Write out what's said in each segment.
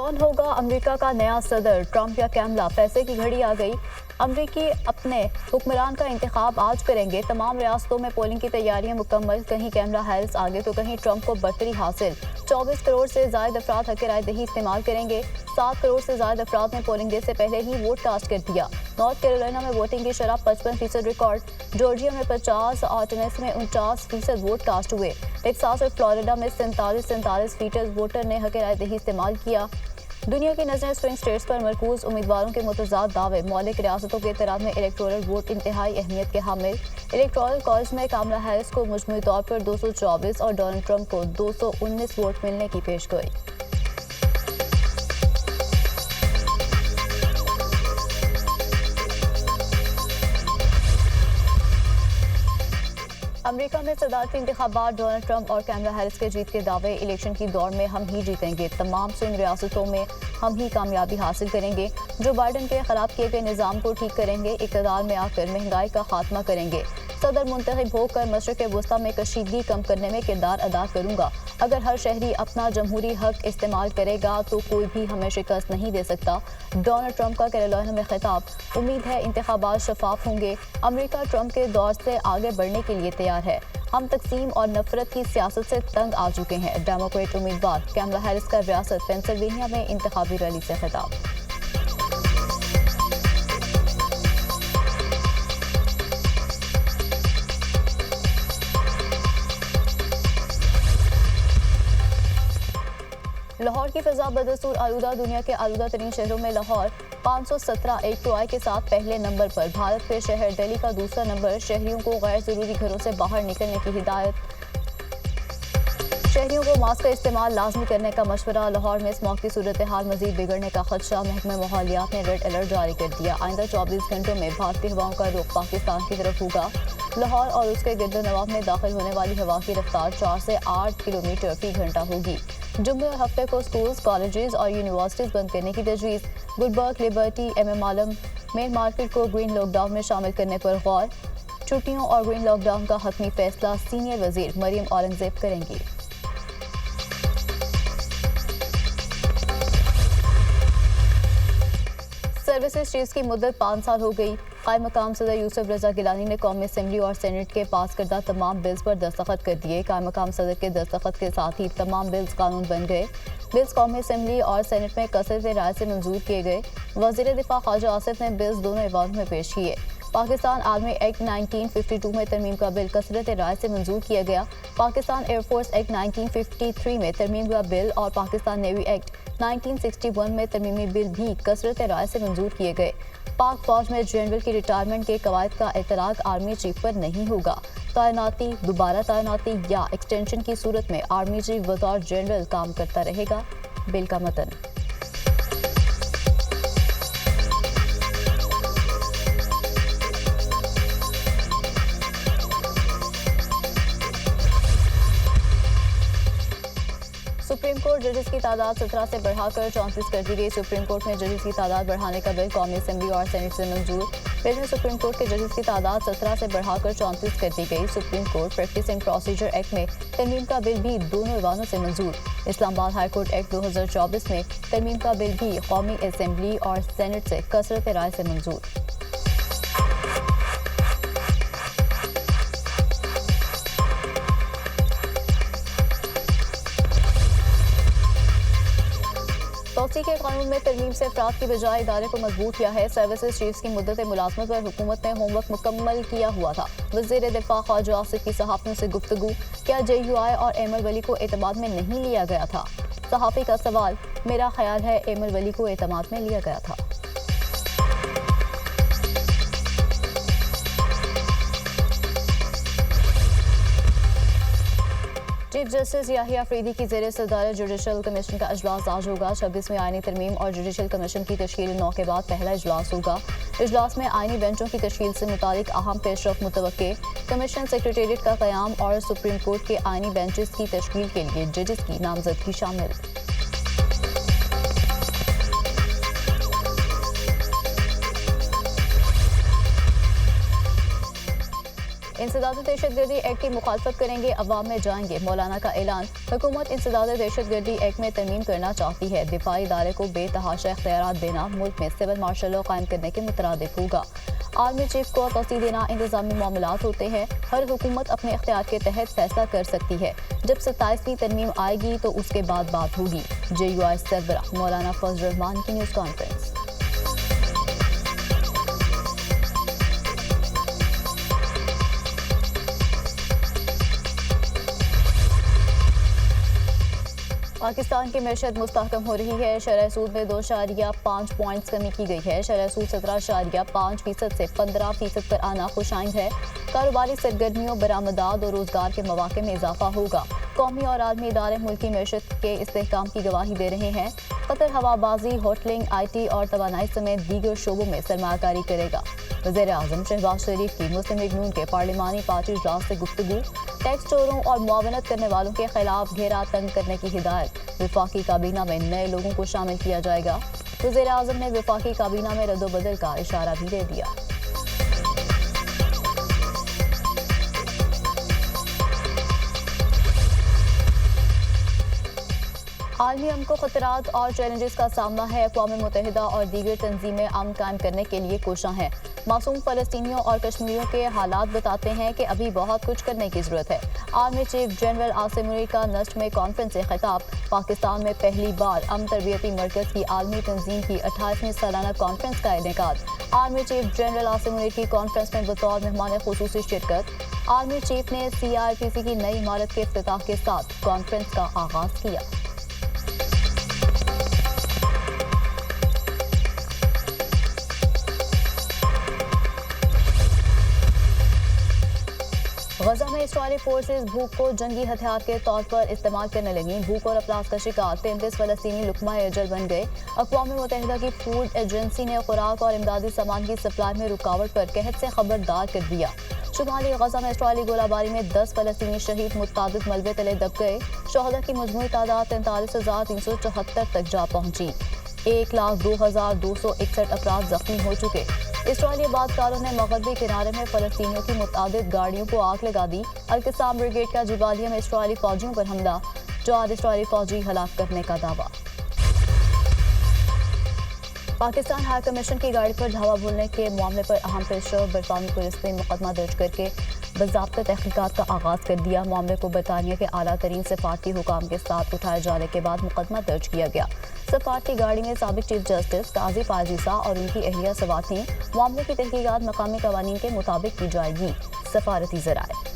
कौन होगा अमेरिका का नया सदर, ट्रंप या कैमला? फैसले की घड़ी आ गई। अमेरिकी अपने हुक्मरान का इंतखाब आज करेंगे। तमाम रियासतों में पोलिंग की तैयारियां मुकम्मल। कहीं कैमला हैरिस आगे तो कहीं ट्रंप को बरतरी हासिल। 24 करोड़ से ज्यादा अफराद हक राय दही इस्तेमाल करेंगे। 7 करोड़ से ज्यादा अफराद ने पोलिंग डे से पहले ही वोट कास्ट कर दिया। नॉर्थ कैरोलिना में वोटिंग की शरह 55% रिकॉर्ड। जॉर्जिया में 50 और टेनेसी में 49% वोट कास्ट हुए। टेक्सास और फ्लोरिडा में 47% वोटर ने हक राय दही इस्तेमाल किया। दुनिया की नजरें स्विंग स्टेट्स पर मरकूज। उम्मीदवारों के मुतज़ाद दावे। मौलिक रियासतों के इत्तराद में इलेक्टोरल वोट इंतहाई अहमियत के हामिल। इलेक्टोरल कॉलेज में कामला हैरिस को मजमूई तौर पर 224 और डोनाल्ड ट्रंप को 219 वोट मिलने की पेशगोई। अमेरिका में सदारती इंतखाबात। डोनाल्ड ट्रंप और कैमला हैरिस के जीत के दावे। इलेक्शन की दौड़ में हम ही जीतेंगे। तमाम स्विंग रियासतों में हम ही कामयाबी हासिल करेंगे। जो बाइडेन के खराब किए गए निज़ाम को ठीक करेंगे। इक़्तिदार में आकर महंगाई का खात्मा करेंगे। सदर मुंतखब होकर मशरिक़ वस्ता में कशीदगी कम करने में किरदार अदा करूंगा। अगर हर शहरी अपना जमहूरी हक इस्तेमाल करेगा तो कोई भी हमें शिकस्त नहीं दे सकता। डोनाल्ड ट्रंप का कैरोलिना में खिताब। उम्मीद है इंतखाबात शफाफ होंगे। अमेरिका ट्रंप के दौर से आगे बढ़ने के लिए तैयार है। हम तकसीम और नफरत की सियासत से तंग आ चुके हैं। डेमोक्रेट उम्मीदवार कैमला हैरिस का रियासत पेंसिल्वेनिया में इंतखाबी रैली से खिताब। लाहौर की फिजा बदस्तूर आलूदा। दुनिया के आलूदा तरीन शहरों में लाहौर 517 AQI के साथ पहले नंबर पर। भारत के शहर दिल्ली का दूसरा नंबर। शहरियों को गैर जरूरी घरों से बाहर निकलने की हिदायत। शहरियों को मास्क का इस्तेमाल लाजमी करने का मशवरा। लाहौर में स्मॉग की सूरत हाल मजीद बिगड़ने का खदशा। महकमा माहौलियात ने रेड अलर्ट जारी कर दिया। आइंदा 24 घंटों में भारतीय हवाओं का रुख पाकिस्तान की तरफ होगा। लाहौर और उसके गिरद नवाब में दाखिल होने वाली हवा की रफ्तार 4 से 8 किलोमीटर फी घंटा होगी। जुम्मे और हफ्ते को स्कूल्स, कॉलेजेस और यूनिवर्सिटीज बंद करने की तजवीज़। गुलबर्ग, लिबर्टी, MM आलम मेन मार्केट को ग्रीन लॉकडाउन में शामिल करने पर गौर। छुट्टियों और ग्रीन लॉकडाउन का हतमी फैसला सीनियर वजीर मरियम औरंगजेब करेंगी। सर्विसेज चीज की मुद्दत 5 साल हो गई। कायम मकाम सदर यूसुफ रजा गिलानी ने कौमी असम्बली और सेनेट के पास करदा तमाम बिल्स पर दस्तखत कर दिए। कायम मकाम सदर के दस्तखत के साथ ही तमाम बिल्स कानून बन गए। बिल्स कौमी असम्बली और सेनेट में कसरत राय से मंजूर किए गए। वज़ीर दिफा ख्वाजा आसिफ ने बिल्स दोनों ऐवानों में पेश किए। पाकिस्तान आर्मी एक्ट 1952 में तरमीम का बिल कसरत राय से मंजूर किया गया। पाकिस्तान एयरफोर्स एक्ट 1953 में तरमीम का बिल और पाकिस्तान नेवी एक्ट 1961 में तरमीमी बिल भी कसरत राय से मंजूर किए गए। पाक फौज में जनरल की रिटायरमेंट के कवायद का इतलाक आर्मी चीफ पर नहीं होगा। तैनाती, दोबारा तैनाती या एक्सटेंशन की सूरत में आर्मी चीफ बतौर जनरल काम करता रहेगा। बिल का मतन। सुप्रीम कोर्ट जजेस की तादाद 17 से बढ़ाकर 34 कर दी गई। सुप्रीम कोर्ट में जजेस की तादाद बढ़ाने का बिल कौमी असम्बली और सेनेट से मंजूर। बिल में सुप्रीम कोर्ट के जजेस की तादाद 17 से बढ़ाकर 34 कर दी गई। Supreme court practice and procedure act में तरमीम का बिल भी दोनों ऐवानों से मंजूर। इस्लामाबाद हाई कोर्ट एक्ट 2024 में तरमीम का बिल भी कौमी असम्बली और सेनेट से कसरत राय से मंजूर। तौसीक के कानून में तरमीम से अफराद की बजाय इदारे को मजबूत किया है। सर्विसेज चीफ्स की मुद्दत मुलाजमत पर हुकूमत ने होमवर्क मुकम्मल किया हुआ था। वज़ीर दिफा ख्वाजा आसिफ की सहाफ़ियों से गुफ्तगू। क्या JUI और एमर वली को एतमाद में नहीं लिया गया था? सहाफ़ी का सवाल। मेरा ख्याल है एमर वली को एतमाद में लिया गया था। चीफ जस्टिस याहिया अफरीदी की ज़ेर सदारत जुडिशल कमीशन का इजलास आज होगा। 26वें आईनी तरमीम और जुडिशल कमीशन की तश्कील 9 के बाद पहला इजलास होगा। इजलास में आईनी बेंचों की तश्कील से मुतालिक अहम पेशरफ मुतवक्के। कमीशन सेक्रेटेरिएट का क़याम और सुप्रीम कोर्ट के आईनी बेंचेस की तश्कील के लिए जजेस की नामजदगी शामिल। इंसदाद दहशतगर्दी एक्ट की मुखालफत करेंगे, अवाम में जाएंगे, मौलाना का ऐलान। हुकूमत इंसदाद दहशतगर्दी एक्ट में तरमीम करना चाहती है। दिफाई इदारे को बेतहाशा इख्तियारात देना मुल्क में सिविल मार्शल लॉ कायम करने के मुतरादिफ होगा। आर्मी चीफ को तौसीह देना इंतजामी मामलात होते हैं। हर हुकूमत अपने इख्तियार के तहत फैसला कर सकती है। जब 27वीं तरमीम आएगी तो उसके बाद बात होगी। JUI सरबराह मौलाना फजल रहमान की न्यूज़ कॉन्फ्रेंस। पाकिस्तान की मैशत मुस्तहकम हो रही है। शरह सूद में 2.5 पॉइंट्स कमी की गई है। शरह सूद 17.5% से 15% पर आना खुशाइंद है। कारोबारी सरगर्मियों, बरामदात और रोजगार के मौके में इजाफा होगा। कौमी और आलमी इदारे मुल्की मैशत के इस्तेहकाम की गवाही दे रहे हैं। कतर हवाबाजी, होटलिंग, IT और तवानाई समेत दीगर शोबों में सरमायाकारी करेगा। वज़ीर-ए-आज़म शहबाज शरीफ की मुस्लिम लीग नून के पार्लिमानी पार्टी इजलास से गुफ्तगू। टैक्स चोरों और मुआवनत करने वालों के खिलाफ घेरा तंग करने की हिदायत। वफाकी काबीना में नए लोगों को शामिल किया जाएगा। वज़ीर-ए-आज़म ने वफाकी काबीना में रद्दोबदल का इशारा भी दे दिया। आलमी अमन को खतरात और चैलेंजेस का सामना है। अक़वाम मुत्तहिदा और दीगर तंजीमें अमन कायम करने के लिए कोशां हैं। मासूम फ़लस्तीनियों और कश्मीरियों के हालात बताते हैं कि अभी बहुत कुछ करने की ज़रूरत है। Army chief general Asim Munir का नष्ट में कॉन्फ्रेंस से खिताब। पाकिस्तान में पहली बार अमन तरबियती मरकज़ की आलमी तंजीम की 28वीं सालाना कॉन्फ्रेंस का इनेकाद। Army chief general Asim Munir की कॉन्फ्रेंस में बतौर मेहमान खुसूसी शिरकत। आर्मी चीफ ने CRPC की नई इमारत के इफ्तिताह के साथ कॉन्फ्रेंस का आगाज़ किया। गजा में इस्राइली फोर्सेस भूख को जंगी हथियार के तौर पर इस्तेमाल करने लगी। भूख और अफलास का शिकार 33 फ़लस्तीनी लुकमा अजल बन गए। अक़वाम मुत्तहिदा की फूड एजेंसी ने खुराक और इमदादी सामान की सप्लाई में रुकावट पर कहत से खबरदार कर दिया। शुमाली गजा में इस्राइली गोलाबारी में 10 फ़लस्तीनी शहीद, मुताबिक मलबे तले दब गए। शहदा की मजमूई तादाद 43,374 तक जा पहुंची। 1,02,261 अफराद जख्मी हो चुके। इस्राइली बादकारों ने मगरबी किनारे में फ़लस्तीनियों की मुतादिद गाड़ियों को आग लगा दी। अल-क़िस्साम ब्रिगेड का जिबालिया में इस्राइली फ़ौजियों पर हमला, 4 इस्राइली फ़ौजी हलाक करने का दावा। पाकिस्तान हाई कमीशन की गाड़ी पर धावा बोलने के मामले पर अहम पेशरफ बरतानवी पुलिस ने मुकदमा दर्ज करके बाज़ाब्ता तहक़ीक़ात का आगाज़ कर दिया। मामले को बरतानिया के आला तरीन सफारती हुकाम के साथ उठाए जाने के बाद मुकदमा दर्ज किया गया। सफारती गाड़ी में साबिक चीफ जस्टिस काजी फाजिसा और उनकी अहलिया सवार थीं। मामले की तहक़ीक़ात मकामी कवानीन के मुताबिक की जाएगी। सफारती ज़राए।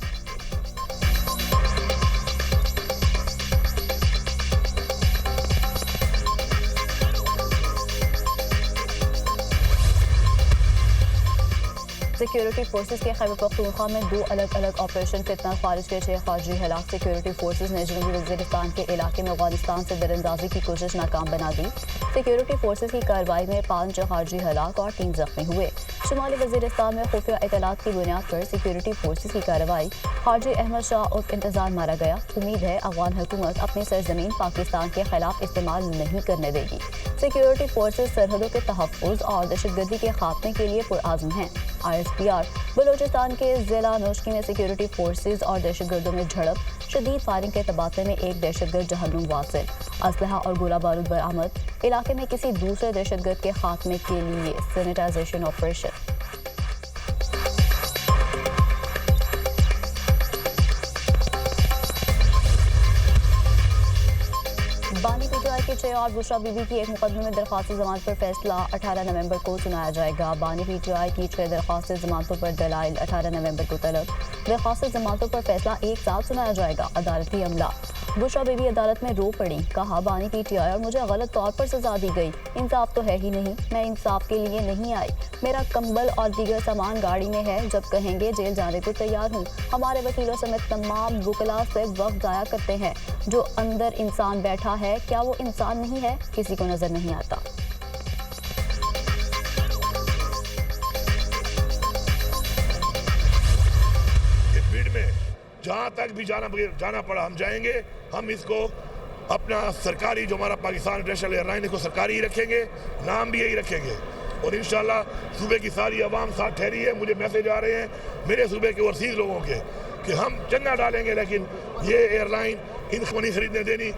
सिक्योरिटी फोर्सेस के खैबर पख्तूनख्वा में 2 अलग अलग ऑपरेशन फितना खारिज के 6 फौजी हलाक। सिक्योरिटी फोर्सेस ने जनूबी वज़ीरिस्तान के इलाके में अफगानिस्तान से दरअंदाजी की कोशिश नाकाम बना दी। सिक्योरिटी फोर्सेस की कार्रवाई में 5 खारजी हलाक और 3 जख्मी हुए। शुमाली वज़ीरिस्तान में खुफिया इतलात की बुनियाद पर सिक्योरिटी फोर्सेस की कार्रवाई। हाजी अहमद शाह उर्फ इंतजार मारा गया। उम्मीद है अफगान हुकूमत अपनी सरजमीन पाकिस्तान के खिलाफ इस्तेमाल नहीं करने देगी। सिक्योरिटी फोर्सेस सरहदों के तहफ़्फ़ुज़ और दहशतगर्दी के खात्मे के लिए पुरआज़म हैं। ISPR बलूचिस्तान के ज़िला नौशकी में सिक्योरिटी फोर्सेस और दहशतगर्दों में झड़प, शदीद फायरिंग के तबादले में एक दहशतगर्द जहन्नुम वासिल। असलहा और गोला बारूद बरामद। इलाके में किसी दूसरे दहशतगर्द के खात्मे के लिए सैनिटाइजेशन ऑपरेशन। बानी PTI के 6 और बुशरा बीबी की एक मुकदमे में दरख्वास्त जमानत पर फैसला 18 नवंबर को सुनाया जाएगा। बानी PTI की 6 दरख्वास्त जमानतों पर दलाइल 18 नवंबर को तलब। दरख्वास्त जमानतों पर फैसला एक साथ सुनाया जाएगा। अदालती अमला। बुशरा बीबी अदालत में रो पड़ी। कहा बानी PTI और मुझे गलत तौर पर सजा दी गई। इंसाफ तो है ही नहीं। मैं इंसाफ के लिए नहीं आई। मेरा कंबल और दीगर सामान गाड़ी में है। जब कहेंगे जेल जाने को तैयार हूँ। हमारे वकीलों समेत तमाम वकला से वक्त ज़ाया करते हैं। जो अंदर इंसान बैठा है, क्या वो इंसान नहीं है? किसी को नजर नहीं आता। इस भीड़ में जहां तक भी जाना पड़ा हम जाएंगे। हम इसको अपना सरकारी जो हमारा पाकिस्तान नेशनल एयरलाइन को सरकारी ही रखेंगे, नाम भी यही रखेंगे। और इंशाल्लाह सूबे की सारी आवाम साथ ठहरी है। मुझे मैसेज आ रहे हैं मेरे सूबे के ओवरसीज़ लोगों के कि हम चंदा डालेंगे लेकिन ये एयरलाइन इनको नहीं खरीदने देनी।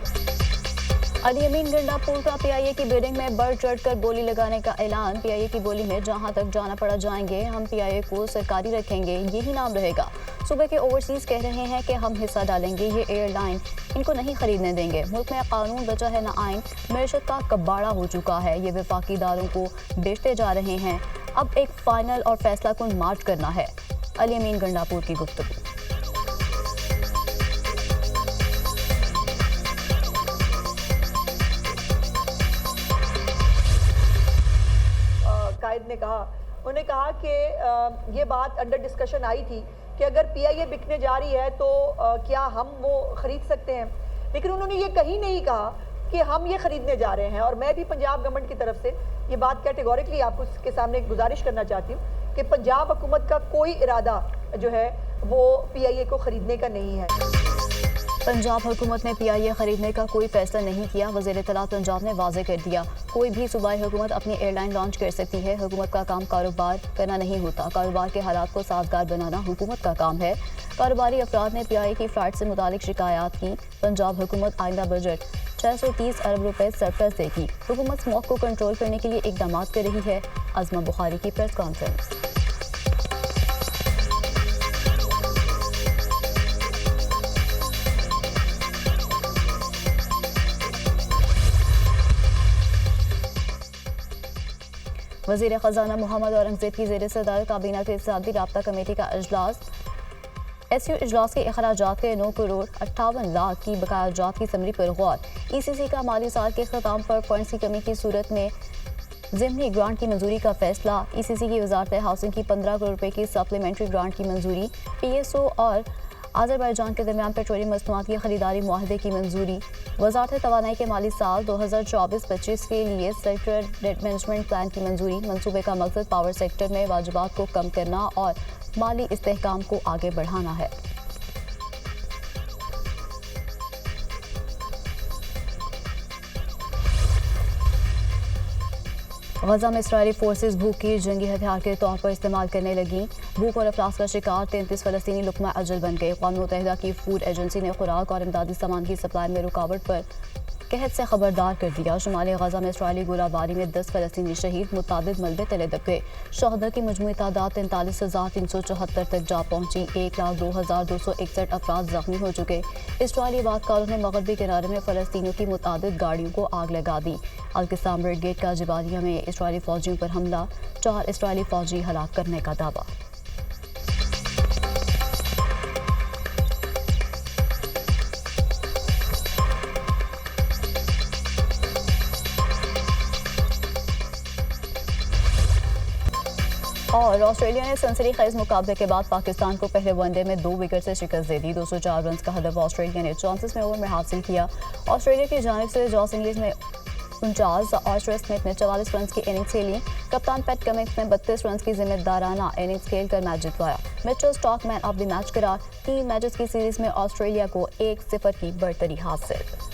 अली अमीन गंडापुर का पीआईए की बिल्डिंग में बढ़ चढ़कर बोली लगाने का ऐलान। पीआईए की बोली में जहां तक जाना पड़ा जाएंगे, हम पीआईए को सरकारी रखेंगे, यही नाम रहेगा। सूबे के ओवरसीज कह रहे हैं कि हम हिस्सा डालेंगे, ये एयरलाइन इनको नहीं खरीदने देंगे। मुल्क में कानून बचा है न आइन, मैशत का कबाड़ा हो चुका है। ये वफाकी इदारों को बेचते जा रहे हैं। अब एक फाइनल और फैसला कुन मार्च करना है। अली अमीन गंडापुर की गुफ्तगू। कायद ने कहा, उन्होंने कहा कि ये बात अंडर डिस्कशन आई थी कि अगर पीआईए बिकने जा रही है तो क्या हम वो ख़रीद सकते हैं, लेकिन उन्होंने ये कहीं नहीं कहा कि हम ये ख़रीदने जा रहे हैं। और मैं भी पंजाब गवर्नमेंट की तरफ से ये बात कैटेगोरिकली आपको के सामने एक गुजारिश करना चाहती हूँ कि पंजाब हुकूमत का कोई इरादा जो है वो पीआईए को ख़रीदने का नहीं है। पंजाब हुकूमत ने पीआईए खरीदने का कोई फैसला नहीं किया। वज़ीर इत्तलात पंजाब ने वाज़ेह कर दिया, कोई भी सूबाई हुकूमत अपनी एयरलाइन लॉन्च कर सकती है। हुकूमत का काम कारोबार करना नहीं होता, कारोबार के हालात को साजगार बनाना हुकूमत का काम है। कारोबारी अफराद ने पीआईए की फ्लाइट से मुतालिक शिकायत की। पंजाब हुकूमत आइंदा बजट 630 अरब रुपए सरप्लस देगी। हुकूमत स्मॉग को कंट्रोल करने के लिए इकदाम कर रही है। अज़मा बुखारी की प्रेस कॉन्फ्रेंस। वज़ीर ख़जाना मोहम्मद औरंगज़ेब की ज़ेर सदर काबीना के इत्तेहादी राब्ता कमेटी का इजलास। एसयू इजलास के अखराजात के 9 करोड़ 58 लाख की बकायाजात की समरी पर गौर। ईसीसी का माली साल के ख़त्म पर फंड्स की कमी की सूरत में ज़िमनी ग्रांट की मंजूरी का फैसला। ईसीसी की वजारत हाउसिंग की 15 करोड़ रुपए की सप्लीमेंट्री ग्रांट की मंजूरी। पीएसओ और आज़रबाईजान के दरमियान पेट्रोलियम मसनूआत की खरीदारी मुआहदे की मंजूरी। वजारत तवानाई के माली साल 2024-25 के लिए सेक्टर डेट मैनेजमेंट प्लान की मंजूरी। मंसूबे का मकसद पावर सेक्टर में वाजिबात को कम करना और माली इस्तेहकाम को आगे बढ़ाना है। गजा में इसराइली फोर्सेस भूख की जंगी हथियार के तौर पर इस्तेमाल करने लगी। भूख और अफलास का शिकार 33 फ़लस्तीनी लुकमा अजल बन गए। क़ौम मुत्तहिदा की फूड एजेंसी ने खुराक और इमदादी सामान की सप्लाई में रुकावट पर कहत से खबरदार कर दिया। शुमाली गजा में इसराइली गोलाबारी में 10 फ़लस्तीनी शहीद, मुताबिद मलबे तले दब गए। शहदा की मजमूई तादाद 43,374 तक जा पहुंची। 1,02,261 अफराद जख्मी हो चुके। इसराइली आबादकारों ने मगरबी किनारे में फ़लस्तीनियों की मुतादिद गाड़ियों को आग लगा दी। अल-क़िस्साम ब्रिगेड का जिबालिया में इसराइली फ़ौजियों पर हमला, 4 इसराइली फ़ौजी हलाक करने का दावा। और ऑस्ट्रेलिया ने सनसनीखेज मुकाबले के बाद पाकिस्तान को पहले वनडे में 2 विकेट से शिकस्त दे दी। 204 रन का हदफ ऑस्ट्रेलिया ने 34वें ओवर में हासिल किया। ऑस्ट्रेलिया की जानिब से जॉस इंग्लिश ने 49 और स्ट्रेस स्मिथ ने 44 रन की इनिंग्स खेली। कप्तान पैट कमिंस ने 32 रन की जिम्मेदाराना इनिंग्स खेलकर मैच जितवाया। Mitchell Starc man of the match करार। 3 मैचेस की सीरीज में ऑस्ट्रेलिया को 1-0 की बढ़तरी हासिल।